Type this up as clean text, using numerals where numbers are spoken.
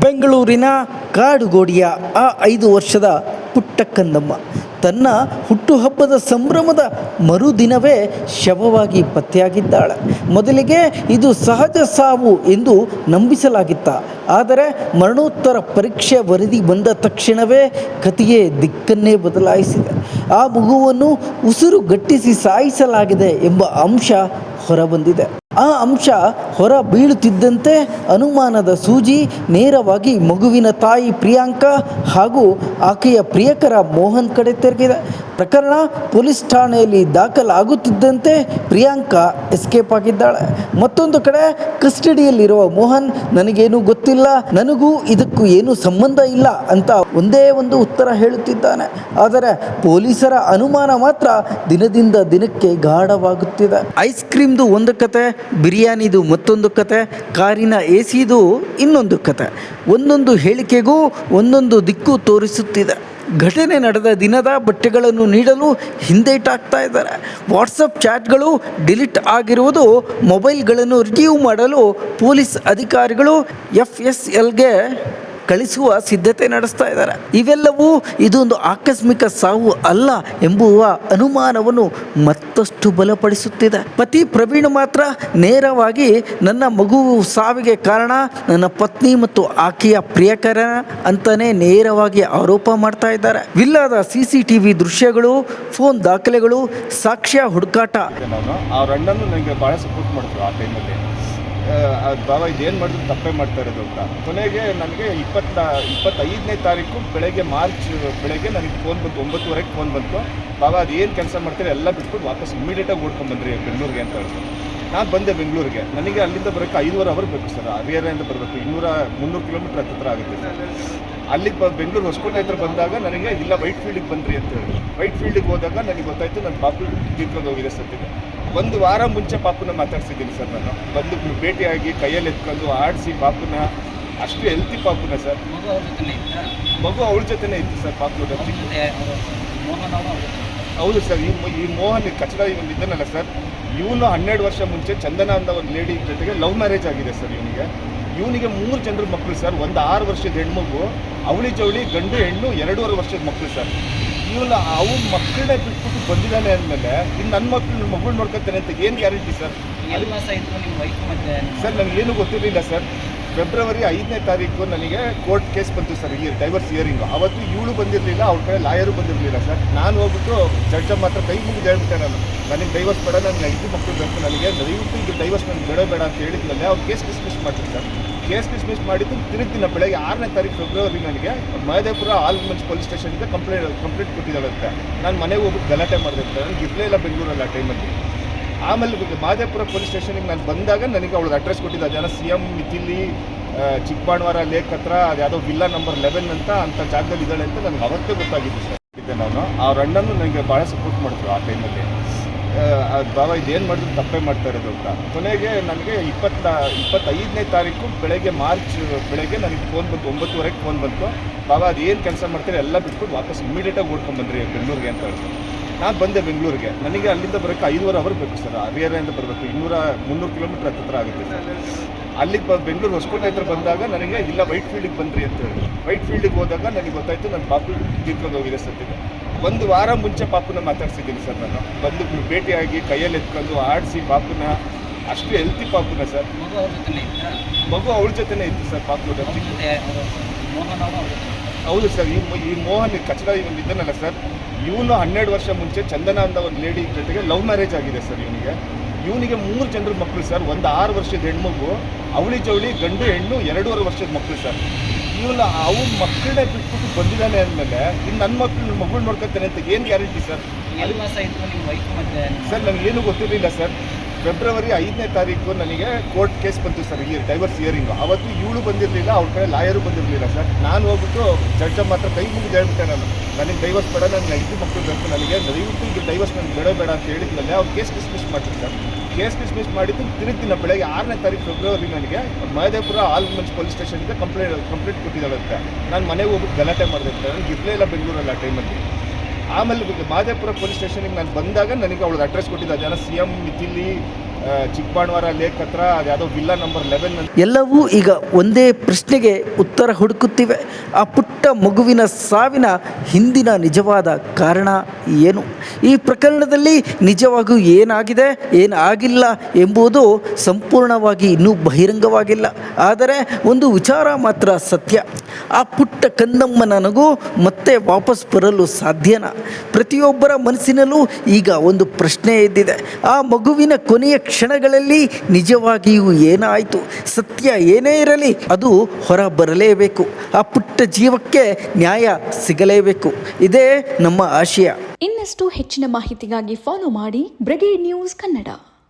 ಬೆಂಗಳೂರಿನ ಕಾಡುಗೋಡಿಯ ಆ 5 ವರ್ಷದ ಪುಟ್ಟ ಕಂದಮ್ಮ ತನ್ನ ಹುಟ್ಟುಹಬ್ಬದ ಸಂಭ್ರಮದ ಮರುದಿನವೇ ಶವವಾಗಿ ಪತ್ತೆಯಾಗಿದ್ದಾಳೆ. ಮೊದಲಿಗೆ ಇದು ಸಹಜ ಸಾವು ಎಂದು ನಂಬಿಸಲಾಗಿತ್ತ. ಆದರೆ ಮರಣೋತ್ತರ ಪರೀಕ್ಷೆ ವರದಿ ಬಂದ ತಕ್ಷಣವೇ ಕಥೆಯೇ ದಿಕ್ಕನ್ನೇ ಬದಲಾಯಿಸಿದೆ. ಆ ಮಗುವನ್ನು ಉಸಿರುಗಟ್ಟಿಸಿ ಸಾಯಿಸಲಾಗಿದೆ ಎಂಬ ಅಂಶ ಹೊರಬಂದಿದೆ. ಆ ಅಂಶ ಹೊರ ಬೀಳುತ್ತಿದ್ದಂತೆ ಅನುಮಾನದ ಸೂಜಿ ನೇರವಾಗಿ ಮಗುವಿನ ತಾಯಿ ಪ್ರಿಯಾಂಕಾ ಹಾಗೂ ಆಕೆಯ ಪ್ರಿಯಕರ ಮೋಹನ್ ಕಡೆ ತಿರುಗಿದೆ. ಪ್ರಕರಣ ಪೊಲೀಸ್ ಠಾಣೆಯಲ್ಲಿ ದಾಖಲಾಗುತ್ತಿದ್ದಂತೆ ಪ್ರಿಯಾಂಕಾ ಎಸ್ಕೇಪ್ ಆಗಿದ್ದಾಳೆ. ಮತ್ತೊಂದು ಕಡೆ ಕಸ್ಟಡಿಯಲ್ಲಿರುವ ಮೋಹನ್ ನನಗೇನು ಗೊತ್ತಿಲ್ಲ, ನನಗೂ ಇದಕ್ಕೂ ಏನು ಸಂಬಂಧ ಇಲ್ಲ ಅಂತ ಒಂದೇ ಒಂದು ಉತ್ತರ ಹೇಳುತ್ತಿದ್ದಾನೆ. ಆದರೆ ಪೊಲೀಸರ ಅನುಮಾನ ಮಾತ್ರ ದಿನದಿಂದ ದಿನಕ್ಕೆ ಗಾಢವಾಗುತ್ತಿದೆ. ಐಸ್ ಕ್ರೀಮ್ದು ಒಂದು ಕತೆ, ಬಿರಿಯಾನಿದು ಮತ್ತೊಂದು ಕತೆ, ಕಾರಿನ ಎಸಿದು ಇನ್ನೊಂದು ಕತೆ. ಒಂದೊಂದು ಹೇಳಿಕೆಗೂ ಒಂದೊಂದು ದಿಕ್ಕು ತೋರಿಸುತ್ತಿದೆ. ಘಟನೆ ನಡೆದ ದಿನದ ಬಟ್ಟೆಗಳನ್ನು ನೀಡಲು ಹಿಂದೇಟಾಗ್ತಾ ಇದ್ದಾರೆ. ವಾಟ್ಸಪ್ ಚಾಟ್ಗಳು ಡಿಲೀಟ್ ಆಗಿರುವುದು, ಮೊಬೈಲ್ಗಳನ್ನು ರಿಟ್ರೀವ್ ಮಾಡಲು ಪೊಲೀಸ್ ಅಧಿಕಾರಿಗಳು FSLಗೆ ಕಳಿಸುವ ಸಿದ್ಧತೆ ನಡೆಸ್ತಾ ಇದ್ದಾರೆ. ಇವೆಲ್ಲವೂ ಇದೊಂದು ಆಕಸ್ಮಿಕ ಸಾವು ಅಲ್ಲ ಎಂಬುವ ಅನುಮಾನವನ್ನು ಮತ್ತಷ್ಟು ಬಲಪಡಿಸುತ್ತಿದೆ. ಪತಿ ಪ್ರವೀಣ್ ಮಾತ್ರ ನೇರವಾಗಿ ನನ್ನ ಮಗು ಸಾವಿಗೆ ಕಾರಣ ನನ್ನ ಪತ್ನಿ ಮತ್ತು ಆಕೆಯ ಪ್ರಿಯಕರ ಅಂತಾನೆ ನೇರವಾಗಿ ಆರೋಪ ಮಾಡ್ತಾ ಇದ್ದಾರೆ. ವಿಲ್ಲಾದ CCTV ದೃಶ್ಯಗಳು, ಫೋನ್ ದಾಖಲೆಗಳು, ಸಾಕ್ಷ್ಯ ಹುಡುಕಾಟ. ಅವ್ರ ಅಣ್ಣನು ನನಗೆ ಭಾಳ ಸಪೋರ್ಟ್ ಮಾಡಿದ್ರು ಆ ಟೈಮಲ್ಲಿ. ಬಾಬಾ ಇದೇನು ಮಾಡಿದ್ರು ತಪ್ಪೇ ಮಾಡ್ತಾ ಇರೋದು ಅಂತ. ಕೊನೆಗೆ ನನಗೆ 25ನೇ ತಾರೀಕು ಮಾರ್ಚ್ ಬೆಳಗ್ಗೆ ನನಗೆ ಫೋನ್ ಬಂತು. 9:30 ಫೋನ್ ಬಂತು. ಬಾಬಾ ಅದೇನು ಕೆಲಸ ಮಾಡ್ತಾರೆ ಎಲ್ಲ ಬಿಟ್ಬಿಟ್ಟು ವಾಪಸ್ ಇಮಿಡಿಯೇಟಾಗಿ ಓಡ್ಕೊಂಡ್ಬಂದ್ರಿ ಬೆಂಗಳೂರಿಗೆ ಅಂತ ಹೇಳಿದ್ರು. ನಾನು ಬಂದೆ ಬೆಂಗಳೂರಿಗೆ. ನನಗೆ ಅಲ್ಲಿಂದ ಬರೋಕ್ಕೆ 5.5 ಅವರ್ ಬೇಕು ಸರ್. ಹರಿಹರದಿಂದ ಬರಬೇಕು. 200-300 ಕಿಲೋಮೀಟ್ರ್ ಹತ್ತಿರ ಆಗುತ್ತೆ ಸರ್. ಅಲ್ಲಿಗೆ ಬೆಂಗಳೂರು ಹೊಸಕೋಟೆ ಹತ್ರ ಬಂದಾಗ ನನಗೆ ಇಲ್ಲ ವೈಟ್ ಫೀಲ್ಡಿಗೆ ಬಂದ್ರಿ ಅಂತ ಹೇಳಿ. ವೈಟ್ ಫೀಲ್ಡಿಗೆ ಹೋದಾಗ ನನಗೆ ಗೊತ್ತಾಯಿತು ನನ್ನ ಪಾಪು ತೀರ್ಕೊಂಡು ಹೋಗಿದೆ ಸತ್ತಿದೆ. 1 ವಾರ ಮುಂಚೆ ಪಾಪುನ ಮಾತಾಡ್ಸಿದ್ದೀನಿ ಸರ್. ನಾನು ಬಂದು ಭೇಟಿಯಾಗಿ ಕೈಯಲ್ಲಿ ಎತ್ಕೊಂಡು ಆಡಿಸಿ ಪಾಪುನ, ಅಷ್ಟು ಹೆಲ್ತಿ ಪಾಪುನ ಸರ್. ಮಗು ಅವಳ ಜೊತೆನೇ ಇತ್ತು ಸರ್. ಪಾಪು ಹೌದು ಸರ್. ಈ ಮೋಹನ್ ಕಚಡ ಇವನು ಇದ್ದಾನಲ್ಲ ಸರ್, ಇವನು 12 ವರ್ಷ ಮುಂಚೆ ಚಂದನ ಅಂತ ಒಂದು ಲೇಡಿ ಜೊತೆಗೆ ಲವ್ ಮ್ಯಾರೇಜ್ ಆಗಿದೆ ಸರ್. ಇವನಿಗೆ 3 ಜನರ ಮಕ್ಕಳು ಸರ್. ಒಂದು 6 ವರ್ಷದ ಹೆಣ್ಮಗು, ಅವಳಿ ಜವಳಿ ಗಂಡು ಹೆಣ್ಣು 2.5 ವರ್ಷದ ಮಕ್ಕಳು ಸರ್. ಇವನು ಅವ್ನ ಮಕ್ಕಳನ್ನೇ ಬಿಟ್ಬಿಟ್ಟು ಬಂದಿದ್ದಾನೆ ಅಂದಮೇಲೆ ಇನ್ನು ನನ್ನ ಮಗಳು ನೋಡ್ಕೊತಾನೆ ಅಂತ ಏನು ಗ್ಯಾರಂಟಿ ಸರ್? ಸರ್ ನನಗೇನು ಗೊತ್ತಿರಲಿಲ್ಲ ಸರ್. ಫೆಬ್ರವರಿ 5ನೇ ತಾರೀಕು ನನಗೆ ಕೋರ್ಟ್ ಕೇಸ್ ಬಂತು ಸರ್, ಡೈವರ್ಸ್ ಹಿಯರಿಂಗು. ಅವತ್ತು ಇವಳು ಬಂದಿರಲಿಲ್ಲ, ಅವ್ರ ಕಡೆ ಲಾಯರು ಬಂದಿರಲಿಲ್ಲ ಸರ್. ನಾನು ಹೋಗ್ಬಿಟ್ಟು ಜಡ್ಜ ಮಾತ್ರ ಕೈ ಮುಗಿದು ಹೇಳ್ಬಿಟ್ಟೆ, ನನಗೆ ಡೈವರ್ಸ್ ಬೇಡ, ನನಗೆ 5 ಮಕ್ಕಳು ಬೇಕು, ನನಗೆ ದಯವಿಟ್ಟು ಇದು ಡೈವರ್ಸ್ ನನಗೆ ಬೇಡ ಅಂತ ಹೇಳಿದ್ಮೇಲೆ ಅವ್ರು ಕೇಸ್ ಡಿಸ್ಮಿಸ್ ಮಾಡ್ತಾರೆ ಸರ್. ಕೇಸ್ ಡಿಸ್ಮಿಸ್ ಮಾಡಿದ್ದು ತಿರುಗಿನ ಬೆಳಗ್ಗೆ 6ನೇ ತಾರೀಕು ಫೆಬ್ರವರಿ ನನಗೆ ಮಹದೇವಪುರ ಆಲ್ ವುಮೆನ್ಸ್ ಪೊಲೀಸ್ ಸ್ಟೇಷನ್ಗೆ ಕಂಪ್ಲೇಂಟ್ ಕೊಟ್ಟಿದ್ದಾಳಂತೆ. ನಾನು ಮನೆಗೆ ಹೋಗ್ಬಿಟ್ಟು ಗಲಾಟೆ ಮಾಡಿದೆ ಅಂತ. ನನಗೆ ಇರಲೇ ಇಲ್ಲ ಬೆಂಗಳೂರಲ್ಲಿ ಆ ಟೈಮಲ್ಲಿ. ಆಮೇಲೆ ಮಹದೇವಪುರ ಪೊಲೀಸ್ ಸ್ಟೇಷನಿಗೆ ನಾನು ಬಂದಾಗ ನನಗೆ ಅವಳಿಗೆ ಅಡ್ರೆಸ್ ಕೊಟ್ಟಿದ್ದ ಜನ CM ಮಿಥಿಲಿ ಚಿಕ್ಕಬಾಣವಾರ ಲೇಕ್ ಹತ್ರ, ಅದು ಯಾವುದೋ ವಿಲ್ಲಾ ನಂಬರ್ 11 ಅಂತ ಜಾಗದಲ್ಲಿ ಇದ್ದಾಳೆ ಅಂತ ನನಗೆ ಅವತ್ತೇ ಗೊತ್ತಾಗಿದ್ದು ಸರ್. ನಾನು ಅವ್ರ ಅಣ್ಣನು ನನಗೆ ಭಾಳ ಸಪೋರ್ಟ್ ಮಾಡಿದ್ರು ಆ ಟೈಮಲ್ಲಿ. ಬಾಬಾ ಇದೇನು ಮಾಡಿದ್ರು ತಪ್ಪೇ ಮಾಡ್ತಾ ಇರೋದು ಅಂತ. ಕೊನೆಗೆ ನನಗೆ 25ನೇ ತಾರೀಕು ಮಾರ್ಚ್ ಬೆಳಗ್ಗೆ ನನಗೆ ಫೋನ್ ಬಂತು. 9:30 ಫೋನ್ ಬಂತು. ಬಾಬಾ ಅದೇನು ಕೆಲಸ ಮಾಡ್ತಾರೆ ಎಲ್ಲ ಬಿಟ್ಬಿಟ್ಟು ವಾಪಸ್ ಇಮಿಡಿಯೇಟಾಗಿ ಓಡ್ಕೊಂಡ್ಬಂದ್ರಿ ಬೆಂಗಳೂರಿಗೆ ಅಂತ ಹೇಳಿದ್ರು. ನಾನು ಬಂದೆ ಬೆಂಗಳೂರಿಗೆ. ನನಗೆ ಅಲ್ಲಿಂದ ಬರೋಕ್ಕೆ 5.5 ಅವರ್ ಬೇಕು ಸರ್. ಹರಿಹರದಿಂದ ಬರಬೇಕು. 200-300 ಕಿಲೋಮೀಟ್ರ್ ಹತ್ತಿರ ಆಗುತ್ತೆ ಸರ್. ಅಲ್ಲಿಗೆ ಬೆಂಗಳೂರು ಹೊಸಕೋಟೆ ಹತ್ರ ಬಂದಾಗ ನನಗೆ ಇಲ್ಲ ವೈಟ್ ಫೀಲ್ಡಿಗೆ ಬಂದ್ರಿ ಅಂತ ಹೇಳಿ. ವೈಟ್ ಫೀಲ್ಡಿಗೆ ಹೋದಾಗ ನನಗೆ ಗೊತ್ತಾಯಿತು ನನ್ನ ಪಾಪು ತೀರ್ಕೊಂಡು ಹೋಗಿದೆ ಸತ್ತಿದೆ. 1 ವಾರ ಮುಂಚೆ ಪಾಪುನ ಮಾತಾಡ್ಸಿದ್ದೀನಿ ಸರ್. ನಾನು ಬಂದು ಭೇಟಿಯಾಗಿ ಕೈಯಲ್ಲಿ ಎತ್ಕೊಂಡು ಆಡಿಸಿ ಪಾಪುನ, ಅಷ್ಟು ಹೆಲ್ತಿ ಪಾಪುನ ಸರ್. ಮಗು ಅವಳ ಜೊತೆನೇ ಇತ್ತು ಸರ್. ಪಾಪು ಹೌದು ಸರ್. ಈ ಮೋಹನ್ ಕಚಡ ಇವನು ಇದ್ದಾನಲ್ಲ ಸರ್, ಇವನು 12 ವರ್ಷ ಮುಂಚೆ ಚಂದನ ಅಂತ ಒಂದು ಲೇಡಿ ಜೊತೆಗೆ ಲವ್ ಮ್ಯಾರೇಜ್ ಆಗಿದೆ ಸರ್. ಇವನಿಗೆ 3 ಜನರ ಮಕ್ಕಳು ಸರ್. ಒಂದು 6 ವರ್ಷದ ಹೆಣ್ಮಗು, ಅವಳಿ ಜವಳಿ ಗಂಡು ಹೆಣ್ಣು 2.5 ವರ್ಷದ ಮಕ್ಕಳು ಸರ್. ಇವನು ಅವ್ನ ಮಕ್ಕಳನ್ನೇ ಬಿಟ್ಬಿಟ್ಟು ಬಂದಿದ್ದಾನೆ ಅಂದಮೇಲೆ ಇನ್ನು ನನ್ನ ಮಗಳು ನೋಡ್ಕೊತಾನೆ ಅಂತ ಏನು ಗ್ಯಾರಂಟಿ ಸರ್? ಸರ್ ನನಗೇನು ಗೊತ್ತಿರಲಿಲ್ಲ ಸರ್. ಫೆಬ್ರವರಿ 5ನೇ ತಾರೀಕು ನನಗೆ ಕೋರ್ಟ್ ಕೇಸ್ ಬಂತು ಸರ್, ಡೈವರ್ಸ್ ಹಿಯರಿಂಗು. ಅವತ್ತು ಇವಳು ಬಂದಿರಲಿಲ್ಲ, ಅವ್ರ ಕಡೆ ಲಾಯರು ಬಂದಿರಲಿಲ್ಲ ಸರ್. ನಾನು ಹೋಗ್ಬಿಟ್ಟು ಜಡ್ಜ ಮಾತ್ರ ಕೈ ಮುಗಿದು ಹೇಳ್ಬಿಟ್ಟೆ, ನನಗೆ ಡೈವರ್ಸ್ ಬೇಡ, ನನಗೆ 5 ಮಕ್ಕಳು ಬೇಕು, ನನಗೆ ದಯವಿಟ್ಟು ಇದು ಡೈವರ್ಸ್ ನನಗೆ ಬೇಡ ಅಂತ ಹೇಳಿದ್ಮೇಲೆ ಅವ್ರು ಕೇಸ್ ಡಿಸ್ಮಿಸ್ ಮಾಡ್ತಾರೆ ಸರ್. ಕೇಸ್ ಡಿಸ್ಮಿಸ್ ಮಾಡಿದ್ದು ತಿರುಗಿನ ಬೆಳಗ್ಗೆ 6ನೇ ತಾರೀಕು ಫೆಬ್ರವರಿ ನನಗೆ ಮಹದೇವಪುರ ಆಲ್ ವುಮೆನ್ಸ್ ಪೊಲೀಸ್ ಸ್ಟೇಷನ್ಗೆ ಕಂಪ್ಲೇಂಟ್ ಕೊಟ್ಟಿದ್ದಾಳಂತೆ. ನಾನು ಮನೆಗೆ ಹೋಗ್ಬಿಟ್ಟು ಗಲಾಟೆ ಮಾಡಿದೆ ಅಂತ. ನನಗೆ ಇರಲೇ ಇಲ್ಲ ಬೆಂಗಳೂರಲ್ಲಿ ಆ ಟೈಮಲ್ಲಿ. ಆಮೇಲೆ ಮಹದೇವಪುರ ಪೊಲೀಸ್ ಸ್ಟೇಷನಿಗೆ ನಾನು ಬಂದಾಗ ನನಗೆ ಅವಳಿಗೆ ಅಡ್ರೆಸ್ ಕೊಟ್ಟಿದ್ದ ಜನ CM ಮಿಥಿಲಿ ಚಿಕ್ಕಬಾಣವಾರ ಲೇಕ್ ಹತ್ರ ಅದ್ಯಾವುದೋ ವಿಲ್ಲಾ ನಂಬರ್ 11 ಎಲ್ಲವೂ ಈಗ ಒಂದೇ ಪ್ರಶ್ನೆಗೆ ಉತ್ತರ ಹುಡುಕುತ್ತಿವೆ. ಆ ಪುಟ್ಟ ಮಗುವಿನ ಸಾವಿನ ಹಿಂದಿನ ನಿಜವಾದ ಕಾರಣ ಏನು? ಈ ಪ್ರಕರಣದಲ್ಲಿ ನಿಜವಾಗಿಯೂ ಏನಾಗಿದೆ, ಏನಾಗಿಲ್ಲ ಎಂಬುದು ಸಂಪೂರ್ಣವಾಗಿ ಇನ್ನೂ ಬಹಿರಂಗವಾಗಿಲ್ಲ. ಆದರೆ ಒಂದು ವಿಚಾರ ಮಾತ್ರ ಸತ್ಯ, ಆ ಪುಟ್ಟ ಕಂದಮ್ಮನಗೂ ಮತ್ತೆ ವಾಪಸ್ ಬರಲು ಸಾಧ್ಯನಾ? ಪ್ರತಿಯೊಬ್ಬರ ಮನಸ್ಸಿನಲ್ಲೂ ಈಗ ಒಂದು ಪ್ರಶ್ನೆ ಎದ್ದಿದೆ. ಆ ಮಗುವಿನ ಕೊನೆಯ ಕ್ಷಣಗಳಲ್ಲಿ ನಿಜವಾಗಿಯೂ ಏನಾಯಿತು? ಸತ್ಯ ಏನೇ ಇರಲಿ ಅದು ಹೊರ ಬರಲೇಬೇಕು. ಆ ಪುಟ್ಟ ಜೀವಕ್ಕೆ ನ್ಯಾಯ ಸಿಗಲೇಬೇಕು. ಇದೇ ನಮ್ಮ ಆಶಯ. ಇನ್ನಷ್ಟು ಹೆಚ್ಚಿನ ಮಾಹಿತಿಗಾಗಿ ಫಾಲೋ ಮಾಡಿ ಬ್ರಿಗೇಡ್ ನ್ಯೂಸ್ ಕನ್ನಡ.